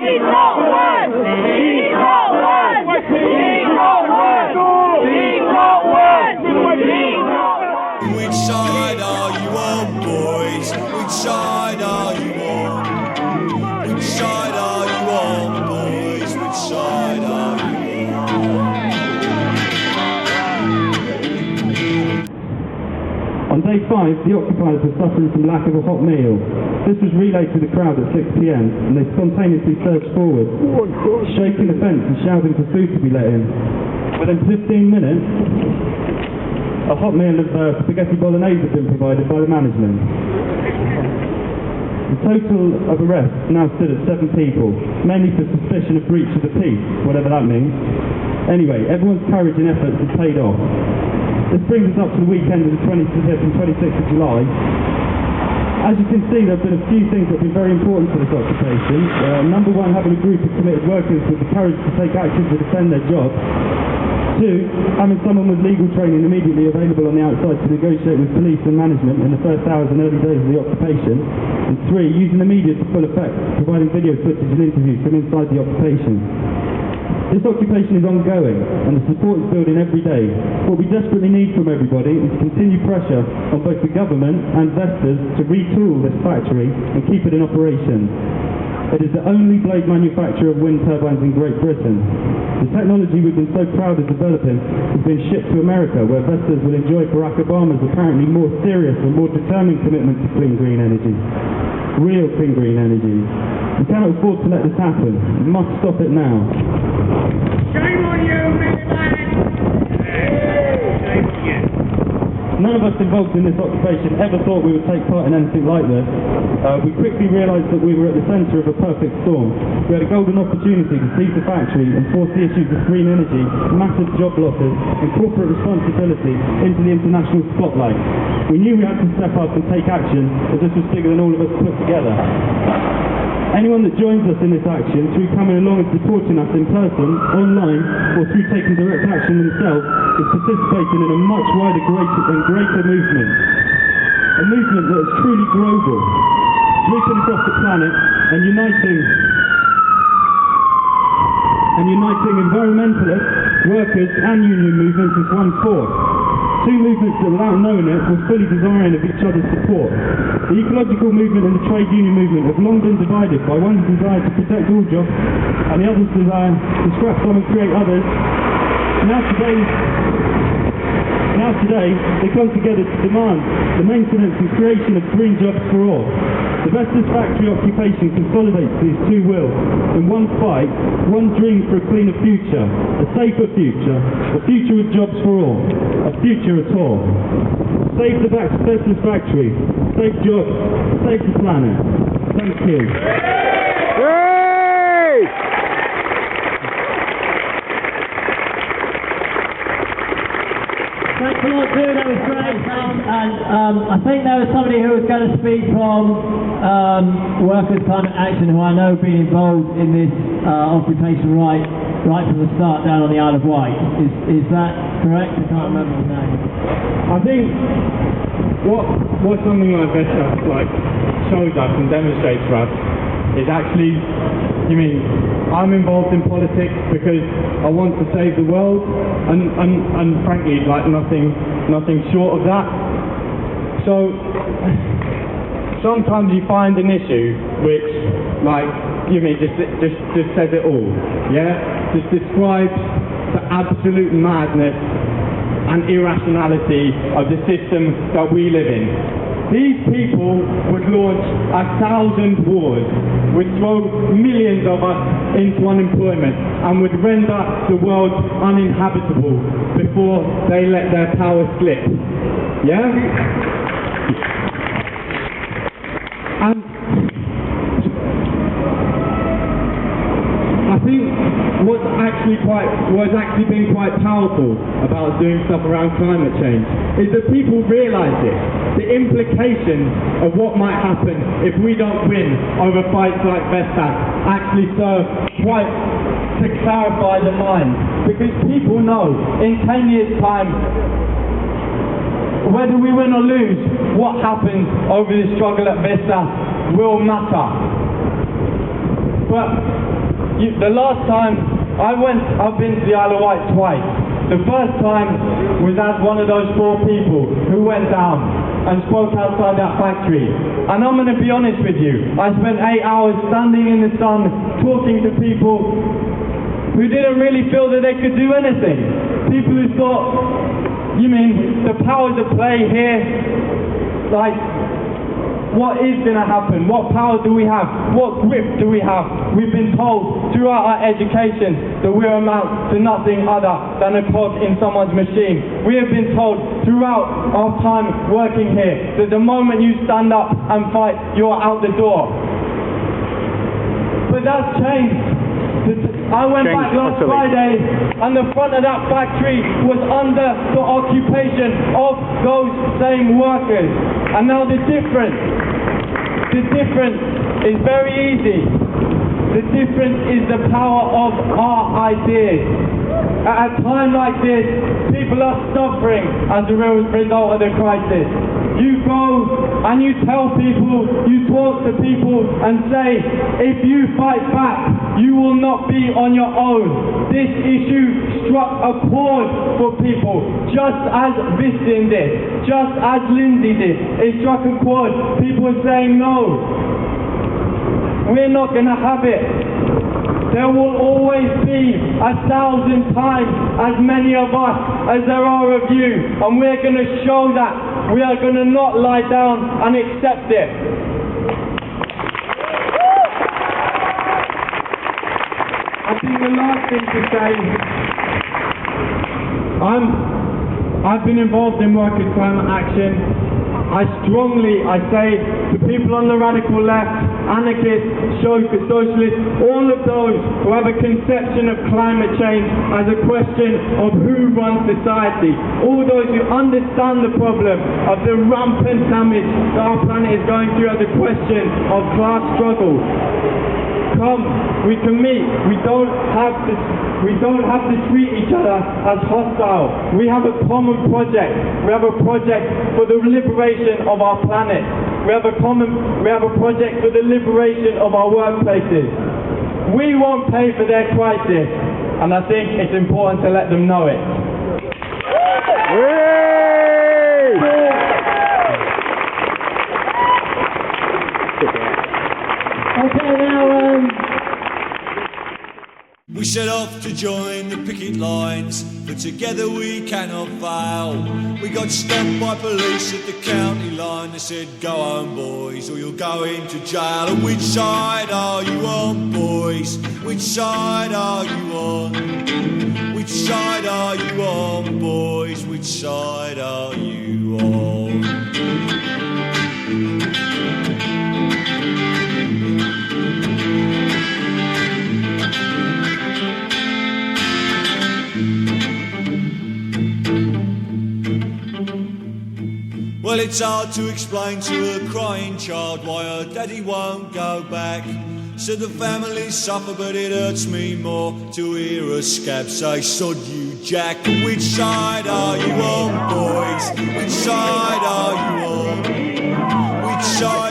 He's not one! He's not one! He's not one! He's not one! He's not one! Which side are you on, boys? Which side are you on? Which side are you on, boys? Which side are you on? On day 5, the occupiers were suffering from lack of a hot meal. This was relayed to the crowd at 6 p.m, and they spontaneously surged forward, shaking the fence and shouting for food to be let in. Within 15 minutes, a hot meal of spaghetti bolognese had been provided by the management. The total of arrests now stood at 7 people, mainly for suspicion of breach of the peace, whatever that means. Anyway, everyone's courage and efforts have paid off. This brings us up to the weekend of the 25th and 26th of July. As you can see, there have been a few things that have been very important for this occupation. Number 1, having a group of committed workers with the courage to take action to defend their job. 2, having someone with legal training immediately available on the outside to negotiate with police and management in the first hours and early days of the occupation. And 3, using the media to full effect, providing video footage and interviews from inside the occupation. This occupation is ongoing, and the support is building every day. What we desperately need from everybody is continued pressure on both the government and Vestas to retool this factory and keep it in operation. It is the only blade manufacturer of wind turbines in Great Britain. The technology we've been so proud of developing has been shipped to America, where Vestas will enjoy Barack Obama's apparently more serious and more determined commitment to clean green energy. Real clean green energy. We cannot afford to let this happen. We must stop it now. Shame on you, Miliband! Shame on you. None of us involved in this occupation ever thought we would take part in anything like this. We quickly realised that we were at the centre of a perfect storm. We had a golden opportunity to seize the factory and force the issues of green energy, massive job losses and corporate responsibility into the international spotlight. We knew we had to step up and take action, as this was bigger than all of us put together. Anyone that joins us in this action, through coming along and supporting us in person, online, or through taking direct action themselves, is participating in a much wider, greater movement. A movement that is truly global, sweeping across the planet and uniting environmentalists, workers and union movements as one force. Two movements that, without knowing it, were fully desiring of each other's support. The ecological movement and the trade union movement have long been divided by one's desire to protect all jobs and the other's desire to scrap some and create others. Now today, they come together to demand the maintenance and creation of green jobs for all. The Vestas factory occupation consolidates these two wills in one fight, one dream for a cleaner future, a safer future, a future with jobs for all, a future at all. Save the Vestas factory, save jobs, save the planet. Thank you. Thanks a lot, too. That was great. And I think there was somebody who was going to speak from Workers' Climate Action, who I know have been involved in this occupation right from the start down on the Isle of Wight. Is that correct? I can't remember the name. I think what something like Vestas shows us and demonstrates for us is actually, I'm involved in politics because I want to save the world, and frankly, nothing short of that. So sometimes you find an issue which, just says it all, yeah? Just describes the absolute madness and irrationality of the system that we live in. These people would launch 1,000 wars, would throw millions of us into unemployment, and would render the world uninhabitable before they let their power slip. Yeah? And I think what's actually been quite powerful about doing stuff around climate change is that people realise it. The implications of what might happen if we don't win over fights like Vestas actually serve quite to clarify the mind, because people know in 10 years' time, whether we win or lose, what happens over the struggle at Vestas will matter. But the last time I've been to the Isle of Wight twice. The first time was as one of those 4 people who went down and spoke outside that factory. And I'm going to be honest with you, I spent 8 hours standing in the sun talking to people who didn't really feel that they could do anything. People who thought, you mean the powers of play here, like, what is going to happen? What power do we have? What grip do we have? We've been told throughout our education that we amount to nothing other than a cog in someone's machine. We have been told throughout our time working here that the moment you stand up and fight, you're out the door. But that's changed. I went back last Friday and the front of that factory was under the occupation of those same workers. And now the difference is very easy. The difference is the power of our ideas. At a time like this, people are suffering as a result of the crisis. You go and you tell people, you talk to people and say, if you fight back, you will not be on your own. This issue struck a chord for people, just as Vestas did, just as Lindsay did. It struck a chord. People were saying, no, we're not going to have it. There will always be 1,000 times as many of us as there are of you, and we're going to show that. We are going to not lie down and accept it. I think the last thing to say, I've been involved in workers' climate action. I say to people on the radical left, anarchists, socialists, all of those who have a conception of climate change as a question of who runs society, all those who understand the problem of the rampant damage that our planet is going through as a question of class struggle. Come, we can meet. We don't have to treat each other as hostile. We have a common project. We have a project for the liberation of our planet. We have a project for the liberation of our workplaces. We won't pay for their crisis, and I think it's important to let them know it. Okay, now, We set off to join the picket lines, but together we cannot fail. We got stopped by police at the county line. They said, go home, boys, or you'll go into jail. And which side are you on, boys? Which side are you on? Which side are you on, boys? Which side are you on? Well, it's hard to explain to a crying child why her daddy won't go back. Said the family suffer, but it hurts me more to hear a scab say, sod you, Jack. Which side are you on, boys? Which side are you on? Which side